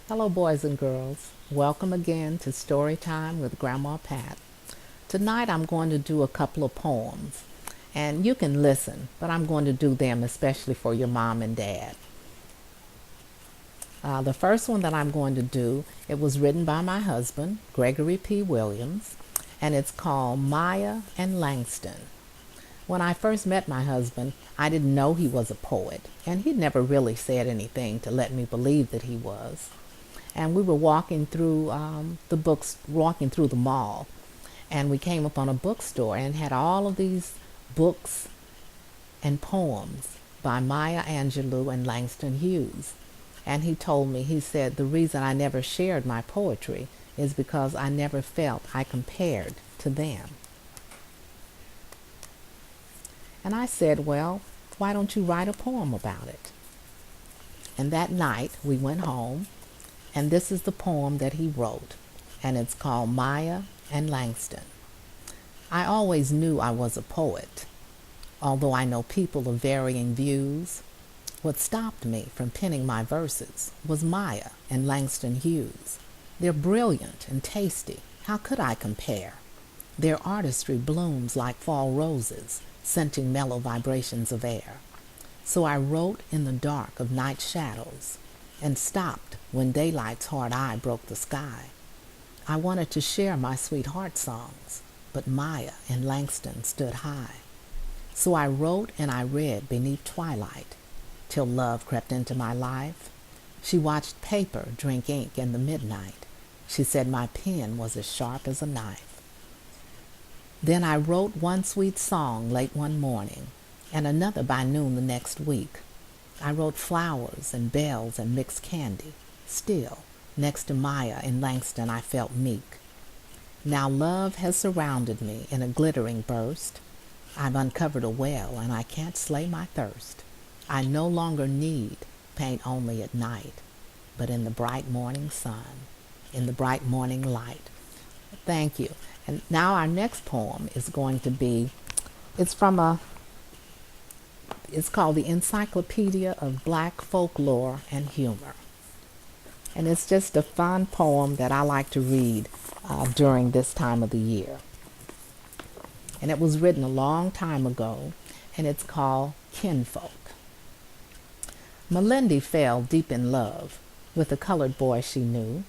Hello, boys and girls. Welcome again to Storytime with Grandma Pat. Tonight I'm going to do a couple of poems, and you can listen, but I'm going to do them especially for your mom and dad. The first one that I'm going to do, it was written by my husband, Gregory P. Williams, and it's called Maya and Langston. When I first met my husband, I didn't know he was a poet, and he'd never really said anything to let me believe that he was. And we were walking through walking through the mall, and we came up on a bookstore and had all of these books and poems by Maya Angelou and Langston Hughes. And he told me, he said, the reason I never shared my poetry is because I never felt I compared to them. And I said, well, why don't you write a poem about it? And that night we went home, and this is the poem that he wrote, and it's called Maya and Langston. I always knew I was a poet, although I know people of varying views. What stopped me from penning my verses was Maya and Langston Hughes. They're brilliant and tasty. How could I compare? Their artistry blooms like fall roses, scenting mellow vibrations of air. So I wrote in the dark of night shadows and stopped when daylight's hard eye broke the sky. I wanted to share my sweetheart songs, but Maya and Langston stood high. So I wrote and I read beneath twilight, till love crept into my life. She watched paper drink ink in the midnight. She said my pen was as sharp as a knife. Then I wrote one sweet song late one morning, and another by noon the next week. I wrote flowers and bells and mixed candy. Still, next to Maya and Langston, I felt meek. Now love has surrounded me in a glittering burst. I've uncovered a well, and I can't slay my thirst. I no longer need paint only at night, but in the bright morning sun, in the bright morning light. Thank you. And now our next poem is going to be, it's called The Encyclopedia of Black Folklore and Humor. And it's just a fun poem that I like to read during this time of the year. And it was written a long time ago, and it's called Kinfolk. Melindy fell deep in love with a colored boy she knew,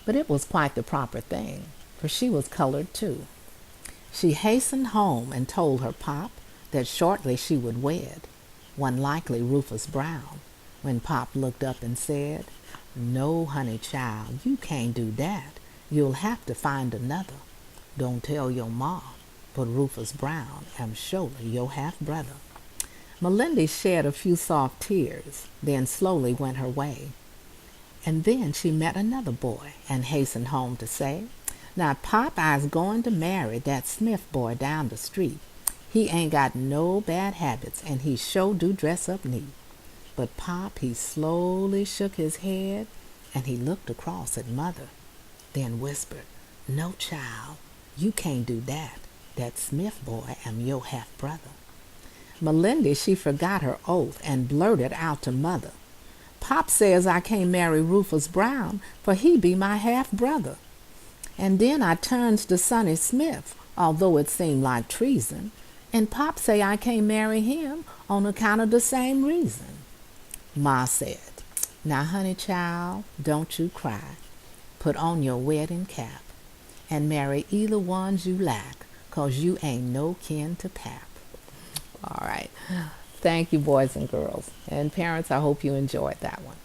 but it was quite the proper thing, for she was colored too. She hastened home and told her pop that shortly she would wed one likely Rufus Brown, when Pop looked up and said, "No, honey child, you can't do that. You'll have to find another. Don't tell your ma, but Rufus Brown am surely your half-brother." Melindy shed a few soft tears, then slowly went her way. And then she met another boy and hastened home to say, "Now, Pop, I's going to marry that Smith boy down the street. He ain't got no bad habits, and he sure do dress up neat." But Pop, he slowly shook his head, and he looked across at Mother, then whispered, "No, child, you can't do that. That Smith boy am your half-brother." Melindy, she forgot her oath and blurted out to Mother, "Pop says I can't marry Rufus Brown, for he be my half-brother." And then I turns to Sonny Smith, although it seemed like treason, and Pop say I can't marry him on account of the same reason. Ma said, "Now, honey child, don't you cry. Put on your wedding cap and marry either ones you like, 'cause you ain't no kin to Pap." All right. Thank you, boys and girls. And parents, I hope you enjoyed that one.